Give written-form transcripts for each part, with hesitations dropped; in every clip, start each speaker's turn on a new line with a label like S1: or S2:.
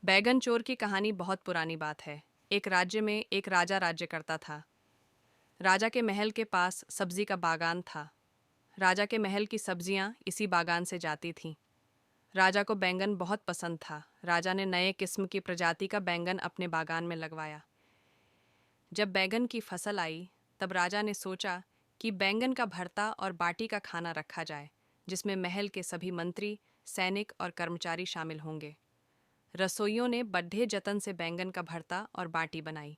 S1: बैगन चोर की कहानी बहुत पुरानी बात है। एक राज्य में एक राजा राज्य करता था। राजा के महल के पास सब्जी का बागान था। राजा के महल की सब्जियां इसी बागान से जाती थीं। राजा को बैंगन बहुत पसंद था। राजा ने नए किस्म की प्रजाति का बैंगन अपने बागान में लगवाया। जब बैंगन की फसल आई, तब राजा ने सोचा कि बैंगन का भरता और बाटी का खाना रखा जाए, जिसमें महल के सभी मंत्री, सैनिक और कर्मचारी शामिल होंगे। रसोइयों ने बड़े जतन से बैंगन का भरता और बाटी बनाई।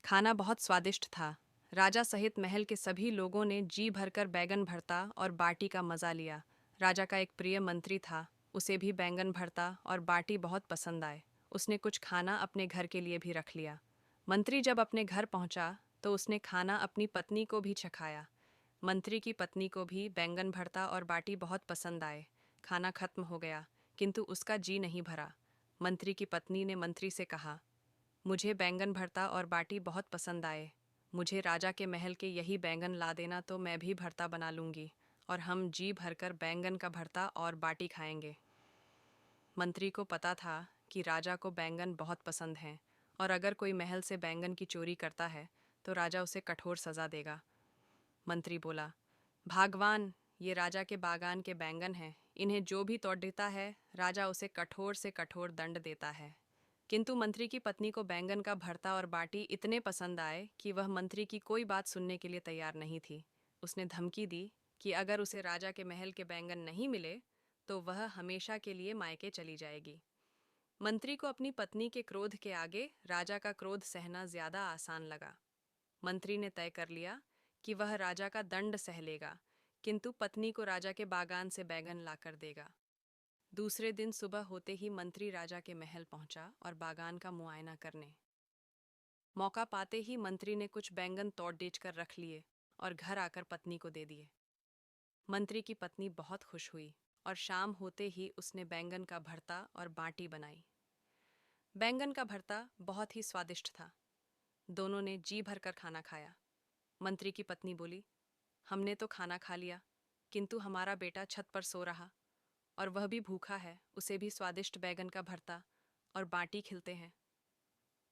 S1: खाना बहुत स्वादिष्ट था। राजा सहित महल के सभी लोगों ने जी भरकर बैंगन भरता और बाटी का मजा लिया। राजा का एक प्रिय मंत्री था, उसे भी बैंगन भरता और बाटी बहुत पसंद आए। उसने कुछ खाना अपने घर के लिए भी रख लिया। मंत्री जब अपने घर पहुंचा तो उसने खाना अपनी पत्नी को भी चखाया। मंत्री की पत्नी को भी बैंगन भरता और बाटी बहुत पसंद आए। खाना खत्म हो गया, किंतु उसका जी नहीं भरा। मंत्री की पत्नी ने मंत्री से कहा, मुझे बैंगन भरता और बाटी बहुत पसंद आए। मुझे राजा के महल के यही बैंगन ला देना, तो मैं भी भरता बना लूंगी और हम जी भरकर बैंगन का भरता और बाटी खाएंगे। मंत्री को पता था कि राजा को बैंगन बहुत पसंद हैं और अगर कोई महल से बैंगन की चोरी करता है तो राजा उसे कठोर सजा देगा। मंत्री बोला, भागवान, ये राजा के बागान के बैंगन हैं। इन्हें जो भी तोड़ देता है, राजा उसे कठोर से कठोर दंड देता है। किंतु मंत्री की पत्नी को बैंगन का भरता और बाटी इतने पसंद आए कि वह मंत्री की कोई बात सुनने के लिए तैयार नहीं थी। उसने धमकी दी कि अगर उसे राजा के महल के बैंगन नहीं मिले तो वह हमेशा के लिए मायके चली जाएगी। मंत्री को अपनी पत्नी के क्रोध के आगे राजा का क्रोध सहना ज्यादा आसान लगा। मंत्री ने तय कर लिया कि वह राजा का दंड सह लेगा, किंतु पत्नी को राजा के बागान से बैंगन लाकर देगा। दूसरे दिन सुबह होते ही मंत्री राजा के महल पहुंचा और बागान का मुआयना करने। मौका पाते ही मंत्री ने कुछ बैंगन तोड़ बेच कर रख लिए और घर आकर पत्नी को दे दिए। मंत्री की पत्नी बहुत खुश हुई और शाम होते ही उसने बैंगन का भरता और बाटी बनाई। बैंगन का भरता बहुत ही स्वादिष्ट था। दोनों ने जी भरकर खाना खाया। मंत्री की पत्नी बोली, हमने तो खाना खा लिया, किंतु हमारा बेटा छत पर सो रहा और वह भी भूखा है। उसे भी स्वादिष्ट बैंगन का भरता और बाटी खिलते हैं।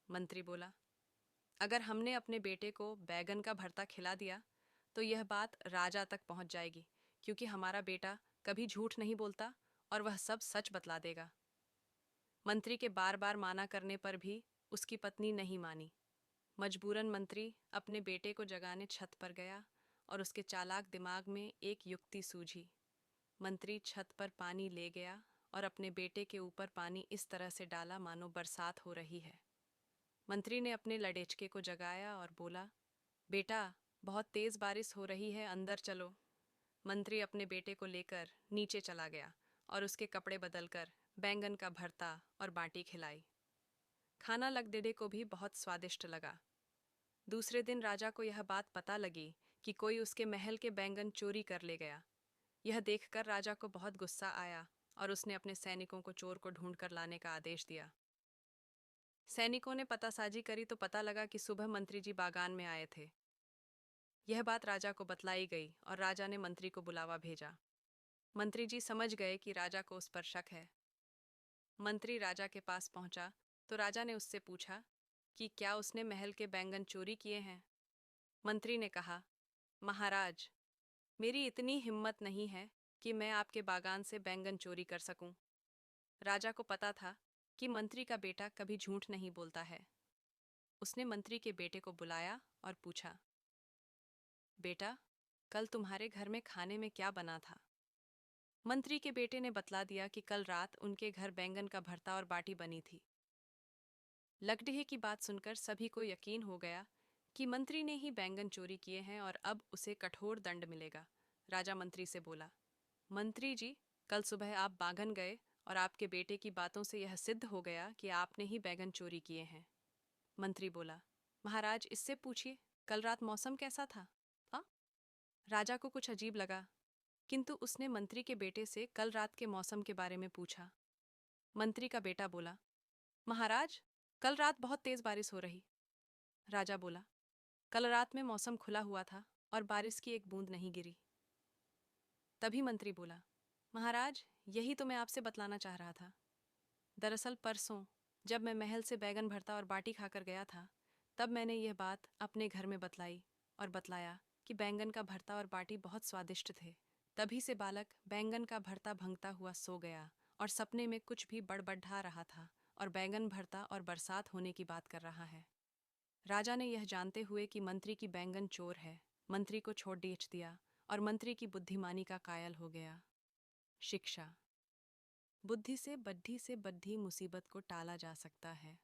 S1: मंत्री बोला, अगर हमने अपने बेटे को बैंगन का भरता खिला दिया तो यह बात राजा तक पहुंच जाएगी, क्योंकि हमारा बेटा कभी झूठ नहीं बोलता और वह सब सच बतला देगा। मंत्री के बार बार माना करने पर भी उसकी पत्नी नहीं मानी। मजबूरन मंत्री अपने बेटे को जगाने छत पर गया और उसके चालाक दिमाग में एक युक्ति सूझी। मंत्री छत पर पानी ले गया और अपने बेटे के ऊपर पानी इस तरह से डाला मानो बरसात हो रही है। मंत्री ने अपने लड़ेचके को जगाया और बोला, बेटा, बहुत तेज बारिश हो रही है, अंदर चलो। मंत्री अपने बेटे को लेकर नीचे चला गया और उसके कपड़े बदलकर बैंगन का भरता और बाटी खिलाई। खाना लगदेड़े को भी बहुत स्वादिष्ट लगा। दूसरे दिन राजा को यह बात पता लगी कि कोई उसके महल के बैंगन चोरी कर ले गया। यह देखकर राजा को बहुत गुस्सा आया और उसने अपने सैनिकों को चोर को ढूंढ कर लाने का आदेश दिया। सैनिकों ने पतासाजी करी तो पता लगा कि सुबह मंत्री जी बागान में आए थे। यह बात राजा को बतलाई गई और राजा ने मंत्री को बुलावा भेजा। मंत्री जी समझ गए कि राजा को उस पर शक है। मंत्री राजा के पास पहुंचा तो राजा ने उससे पूछा कि क्या उसने महल के बैंगन चोरी किए हैं। मंत्री ने कहा, महाराज, मेरी इतनी हिम्मत नहीं है कि मैं आपके बागान से बैंगन चोरी कर सकूं। राजा को पता था कि मंत्री का बेटा कभी झूठ नहीं बोलता है। उसने मंत्री के बेटे को बुलाया और पूछा, बेटा, कल तुम्हारे घर में खाने में क्या बना था। मंत्री के बेटे ने बतला दिया कि कल रात उनके घर बैंगन का भरता और बाटी बनी थी। लकड़िए की बात सुनकर सभी को यकीन हो गया कि मंत्री ने ही बैंगन चोरी किए हैं और अब उसे कठोर दंड मिलेगा। राजा मंत्री से बोला, मंत्री जी, कल सुबह आप बागन गए और आपके बेटे की बातों से यह सिद्ध हो गया कि आपने ही बैंगन चोरी किए हैं। मंत्री बोला, महाराज, इससे पूछिए, कल रात मौसम कैसा था। हाँ? राजा को कुछ अजीब लगा, किंतु उसने मंत्री के बेटे से कल रात के मौसम के बारे में पूछा। मंत्री का बेटा बोला, महाराज, कल रात बहुत तेज बारिश हो रही। राजा बोला, कल रात में मौसम खुला हुआ था और बारिश की एक बूंद नहीं गिरी। तभी मंत्री बोला, महाराज, यही तो मैं आपसे बतलाना चाह रहा था। दरअसल परसों जब मैं महल से बैगन भरता और बाटी खाकर गया था, तब मैंने यह बात अपने घर में बतलाई और बतलाया कि बैंगन का भरता और बाटी बहुत स्वादिष्ट थे। तभी से बालक बैंगन का भरता भंगता हुआ सो गया और सपने में कुछ भी बड़बड़ा रहा था और बैंगन भरता और बरसात होने की बात कर रहा है। राजा ने यह जानते हुए कि मंत्री की बैंगन चोर है, मंत्री को छोड़ बेच दिया और मंत्री की बुद्धिमानी का कायल हो गया। शिक्षा। बुद्धि से बड्ढी मुसीबत को टाला जा सकता है।